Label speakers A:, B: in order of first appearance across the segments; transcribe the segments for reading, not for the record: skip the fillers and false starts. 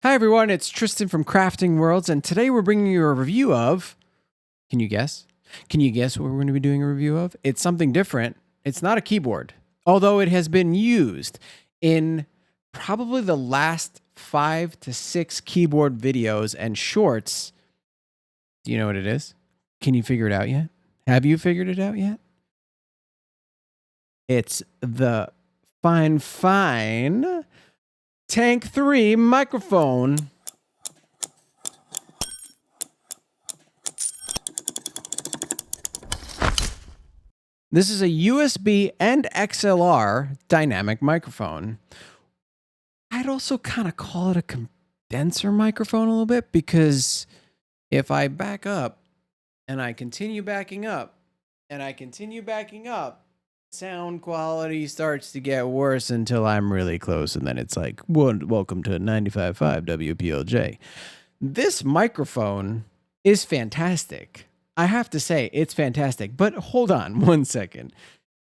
A: Hi everyone, it's Tristan from Crafting Worlds, and today we're bringing you a review of, can you guess? Can you guess what we're going to be doing a review of? It's something different. It's not a keyboard, although it has been used in probably the last 5 to 6 keyboard videos and shorts. Do you know what it is? Can you figure it out yet? Have you figured it out yet? It's the Fifine Tank 3 microphone. This is a USB and XLR dynamic microphone. I'd also kind of call it a condenser microphone a little bit, because if I back up and I continue backing up and I continue backing up, sound quality starts to get worse until I'm really close, and then it's like, welcome to 95.5 WPLJ. This microphone is fantastic. I have to say, it's fantastic. But hold on 1 second.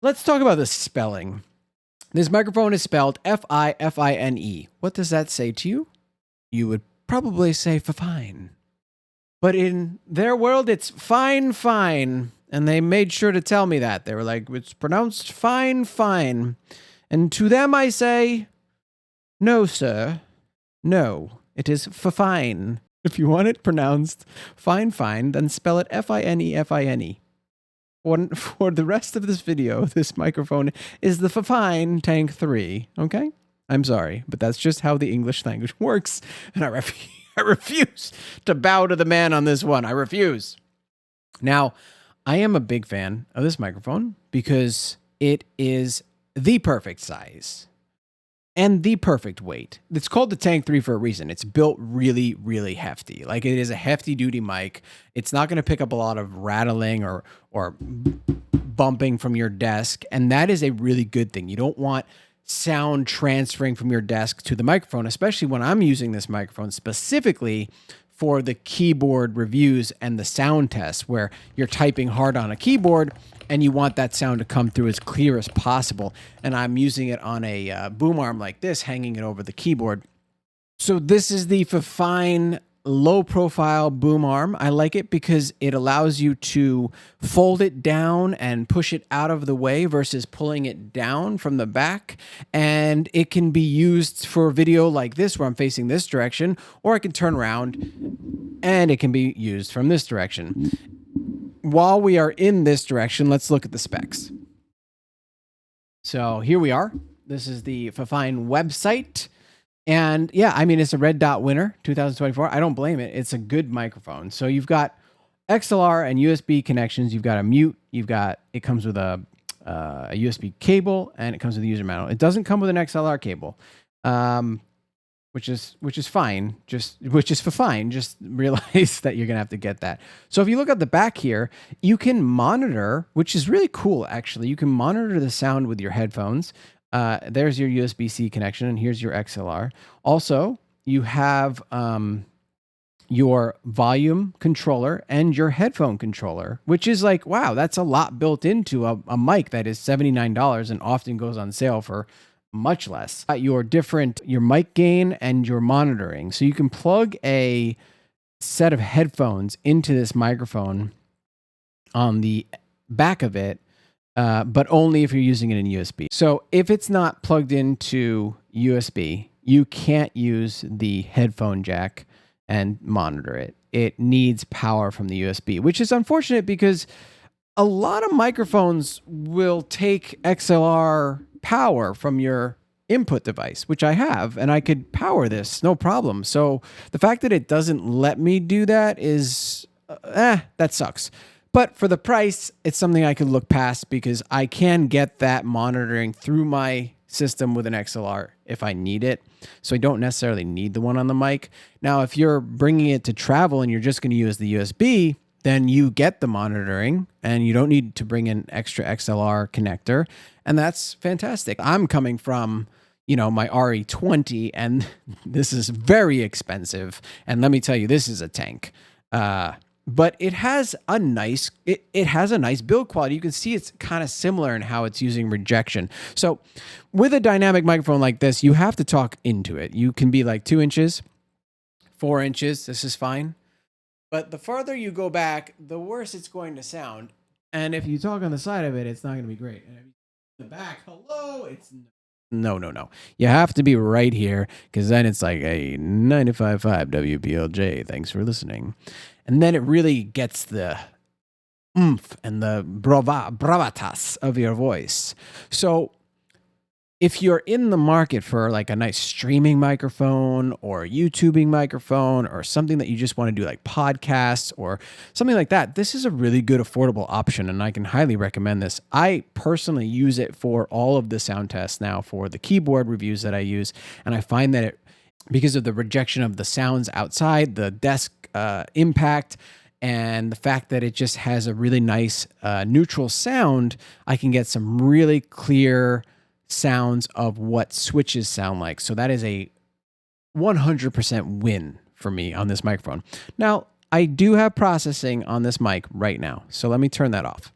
A: Let's talk about the spelling. This microphone is spelled F-I-F-I-N-E. What does that say to you? You would probably say fine. But in their world, it's fine. And they made sure to tell me that. They were like, it's pronounced fine. And to them I say, no, sir. No, it is fine. If you want it pronounced fine, then spell it F-I-N-E. For the rest of this video, this microphone is the Fifine Tank 3, okay? I'm sorry, but that's just how the English language works. And I refuse to bow to the man on this one. I refuse. Now, I am a big fan of this microphone because it is the perfect size and the perfect weight. It's called the Tank 3 for a reason. It's built really, really hefty. Like, it is a hefty duty mic. It's not going to pick up a lot of rattling or bumping from your desk. And that is a really good thing. You don't want sound transferring from your desk to the microphone, especially when I'm using this microphone specifically for the keyboard reviews and the sound tests, where you're typing hard on a keyboard and you want that sound to come through as clear as possible. And I'm using it on a boom arm like this, hanging it over the keyboard. So this is the Fifine low profile boom arm. I like it because it allows you to fold it down and push it out of the way versus pulling it down from the back. And it can be used for video like this, where I'm facing this direction, or I can turn around and it can be used from this direction. While we are in this direction, let's look at the specs. So here we are. This is the Fifine website. And yeah, I mean, it's a red dot winner, 2024. I don't blame it. It's a good microphone. So you've got XLR and USB connections. You've got a mute. It comes with a USB cable, and it comes with a user manual. It doesn't come with an XLR cable, which is fine. Which is for fine. Just realize that you're gonna have to get that. So if you look at the back here, you can monitor, which is really cool actually. You can monitor the sound with your headphones. There's your USB-C connection, and here's your XLR. Also, you have your volume controller and your headphone controller, which is like, wow, that's a lot built into a mic that is $79 and often goes on sale for much less. Your mic gain and your monitoring. So you can plug a set of headphones into this microphone on the back of it, but only if you're using it in USB. So if it's not plugged into USB, you can't use the headphone jack and monitor it. It needs power from the USB, which is unfortunate because a lot of microphones will take XLR power from your input device, which I have, and I could power this, no problem. So the fact that it doesn't let me do that is, that sucks. But for the price, it's something I could look past, because I can get that monitoring through my system with an XLR if I need it. So I don't necessarily need the one on the mic. Now, if you're bringing it to travel and you're just going to use the USB, then you get the monitoring and you don't need to bring an extra XLR connector. And that's fantastic. I'm coming from, my RE20, and this is very expensive. And let me tell you, this is a tank. But it has a nice build quality. You can see it's kind of similar in how it's using rejection. So with a dynamic microphone like this, you have to talk into it. You can be like 2 inches 4 inches. This is fine. But the farther you go back, the worse it's going to sound. And if you talk on the side of it, it's not going to be great. And if you the back, hello, it's no. You have to be right here because then it's like a 95.5 WPLJ. Thanks for listening. And then it really gets the oomph and the bravatas of your voice. So if you're in the market for like a nice streaming microphone or YouTubing microphone or something that you just want to do like podcasts or something like that, this is a really good affordable option and I can highly recommend this. I personally use it for all of the sound tests now for the keyboard reviews that I use, and I find that because of the rejection of the sounds outside, the desk impact, and the fact that it just has a really nice neutral sound, I can get some really clear sounds of what switches sound like. So that is a 100% win for me on this microphone. Now, I do have processing on this mic right now, so let me turn that off.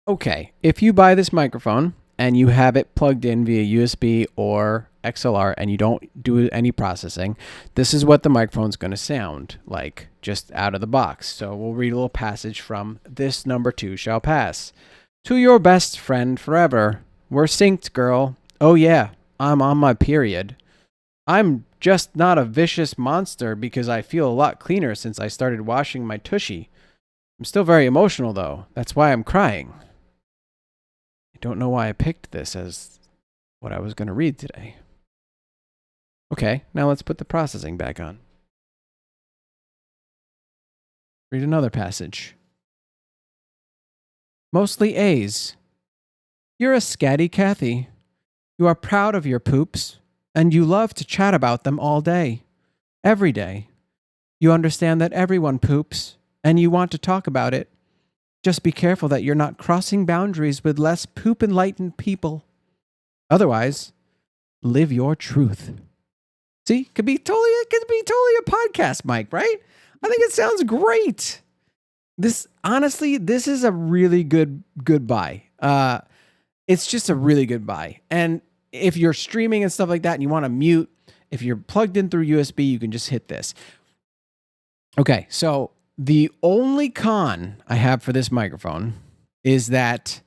A: Okay, if you buy this microphone and you have it plugged in via USB or XLR and you don't do any processing, this is what the microphone's going to sound like just out of the box. So we'll read a little passage from This Number 2 Shall Pass. To your best friend forever. We're synced, girl. Oh yeah, I'm on my period. I'm just not a vicious monster because I feel a lot cleaner since I started washing my tushy. I'm still very emotional though. That's why I'm crying. I don't know why I picked this as what I was going to read today. Okay, now let's put the processing back on. Read another passage. Mostly A's. You're a scatty Cathy. You are proud of your poops, and you love to chat about them all day. Every day. You understand that everyone poops, and you want to talk about it. Just be careful that you're not crossing boundaries with less poop-enlightened people. Otherwise, live your truth. See, it could be totally a podcast mic, right? I think it sounds great. This is a really good buy. It's just a really good buy. And if you're streaming and stuff like that and you want to mute, if you're plugged in through USB, you can just hit this. Okay, so the only con I have for this microphone is that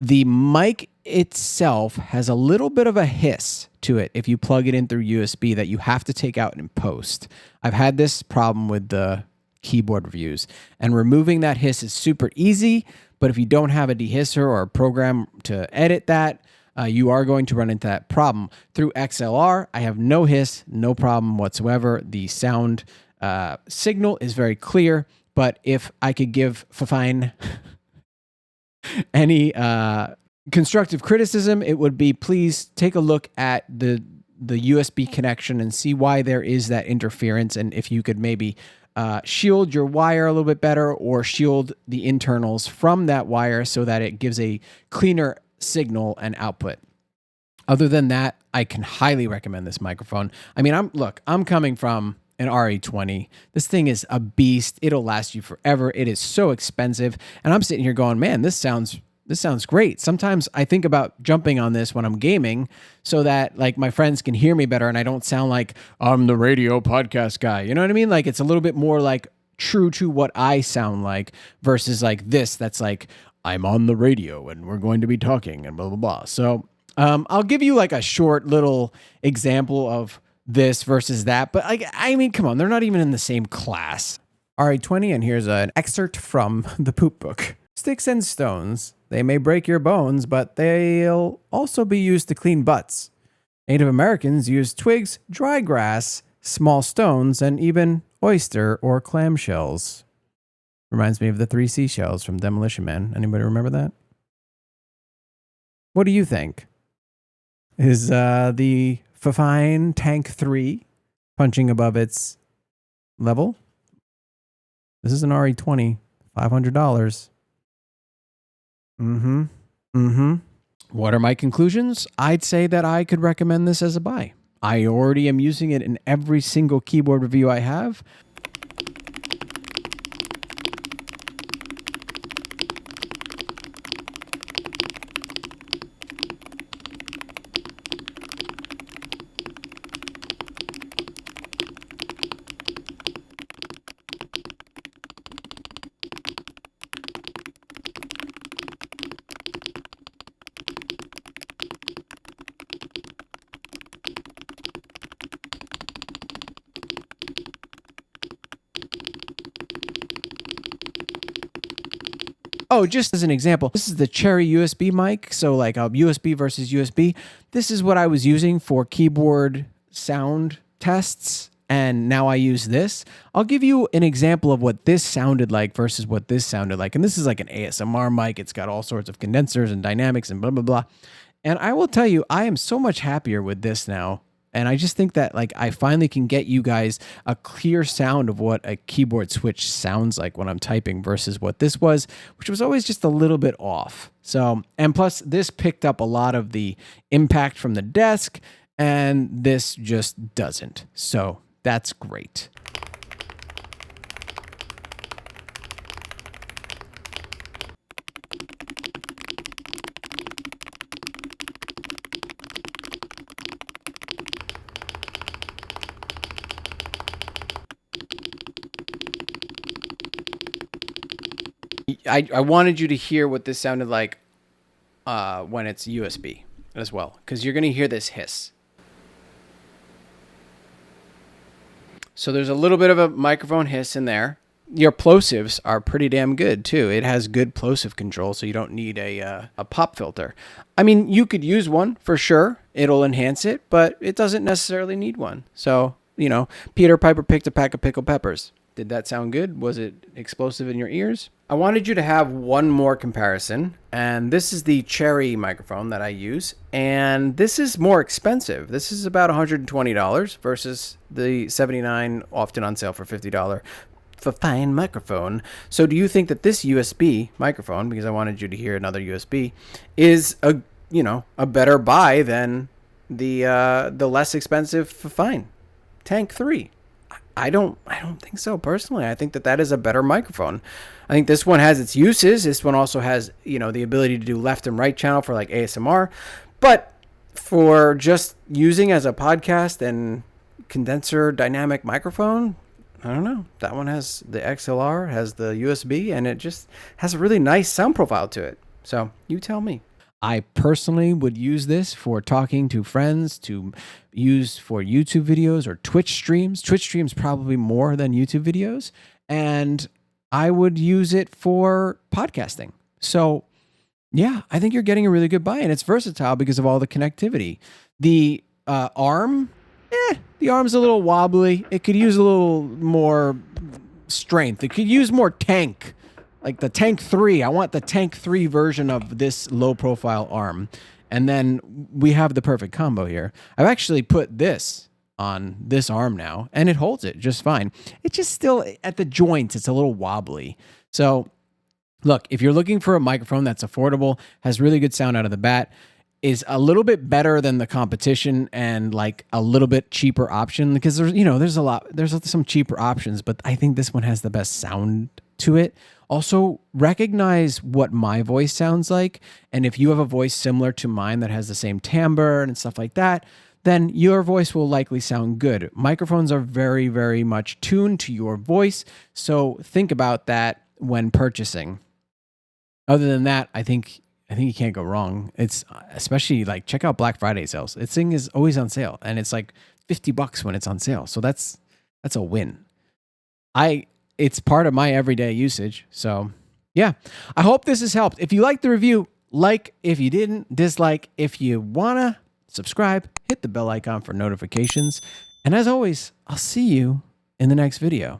A: the mic itself has a little bit of a hiss to it if you plug it in through USB that you have to take out in post. I've had this problem with the keyboard reviews, and removing that hiss is super easy, but if you don't have a dehisser or a program to edit that, you are going to run into that problem. Through XLR, I have no hiss, no problem whatsoever. The sound signal is very clear, but if I could give Fifine any constructive criticism, it would be please take a look at the USB connection and see why there is that interference, and if you could maybe shield your wire a little bit better or shield the internals from that wire so that it gives a cleaner signal and output. Other than that, I can highly recommend this microphone. I mean, I'm coming from an RE20. This thing is a beast. It'll last you forever. It is so expensive. And I'm sitting here going, man, this sounds great. Sometimes I think about jumping on this when I'm gaming so that like my friends can hear me better and I don't sound like I'm the radio podcast guy. You know what I mean? Like it's a little bit more like true to what I sound like versus like this that's like I'm on the radio and we're going to be talking and blah, blah, blah. So I'll give you like a short little example of this versus that. But like, I mean, come on, they're not even in the same class. RE20, and here's an excerpt from the poop book. Sticks and stones. They may break your bones, but they'll also be used to clean butts. Native Americans used twigs, dry grass, small stones, and even oyster or clam shells. Reminds me of the 3 seashells from Demolition Man. Anybody remember that? What do you think? Is the Fifine Tank 3 punching above its level? This is an RE20, $500. What are my conclusions? I'd say that I could recommend this as a buy. I already am using it in every single keyboard review I have. Oh, just as an example, this is the Cherry USB mic. So like a USB versus USB. This is what I was using for keyboard sound tests. And now I use this. I'll give you an example of what this sounded like versus what this sounded like. And this is like an ASMR mic. It's got all sorts of condensers and dynamics and blah, blah, blah. And I will tell you, I am so much happier with this now. And I just think that like I finally can get you guys a clear sound of what a keyboard switch sounds like when I'm typing versus what this was, which was always just a little bit off. So, and plus this picked up a lot of the impact from the desk and this just doesn't. So that's great. I wanted you to hear what this sounded like when it's USB as well, because you're going to hear this hiss. So there's a little bit of a microphone hiss in there. Your plosives are pretty damn good too. It has good plosive control, so you don't need a pop filter. I mean, you could use one for sure. It'll enhance it, but it doesn't necessarily need one. So, you know, Peter Piper picked a pack of pickled peppers. Did that sound good? Was it explosive in your ears? I wanted you to have one more comparison, and this is the Cherry microphone that I use, and this is more expensive. This is about $120 versus the $79 often on sale for $50 Fifine microphone. So do you think that this USB microphone, because I wanted you to hear another USB, is a better buy than the less expensive Fifine Tank 3? I don't think so personally. I think that is a better microphone. I think this one has its uses. This one also has, the ability to do left and right channel for like ASMR, but for just using as a podcast and condenser dynamic microphone, I don't know. That one has the XLR, has the USB, and it just has a really nice sound profile to it. So you tell me. I personally would use this for talking to friends, to use for YouTube videos or Twitch streams. Twitch streams probably more than YouTube videos. And I would use it for podcasting. So yeah, I think you're getting a really good buy, and it's versatile because of all the connectivity. The arm, the arm's a little wobbly. It could use a little more strength. It could use more tank. Like the Tank 3, I want the Tank 3 version of this low-profile arm. And then we have the perfect combo here. I've actually put this on this arm now, and it holds it just fine. It's just still, at the joints, it's a little wobbly. So, look, if you're looking for a microphone that's affordable, has really good sound out of the bat, is a little bit better than the competition and like a little bit cheaper option, because there's some cheaper options, but I think this one has the best sound to it. Also, recognize what my voice sounds like. And if you have a voice similar to mine that has the same timbre and stuff like that, then your voice will likely sound good. Microphones are very, very much tuned to your voice. So think about that when purchasing. Other than that, I think you can't go wrong. It's especially like, check out Black Friday sales. This thing is always on sale, and it's like $50 when it's on sale. So that's a win. It's part of my everyday usage. So yeah, I hope this has helped. If you liked the review, like. If you didn't, dislike. If you wanna subscribe, hit the bell icon for notifications. And as always, I'll see you in the next video.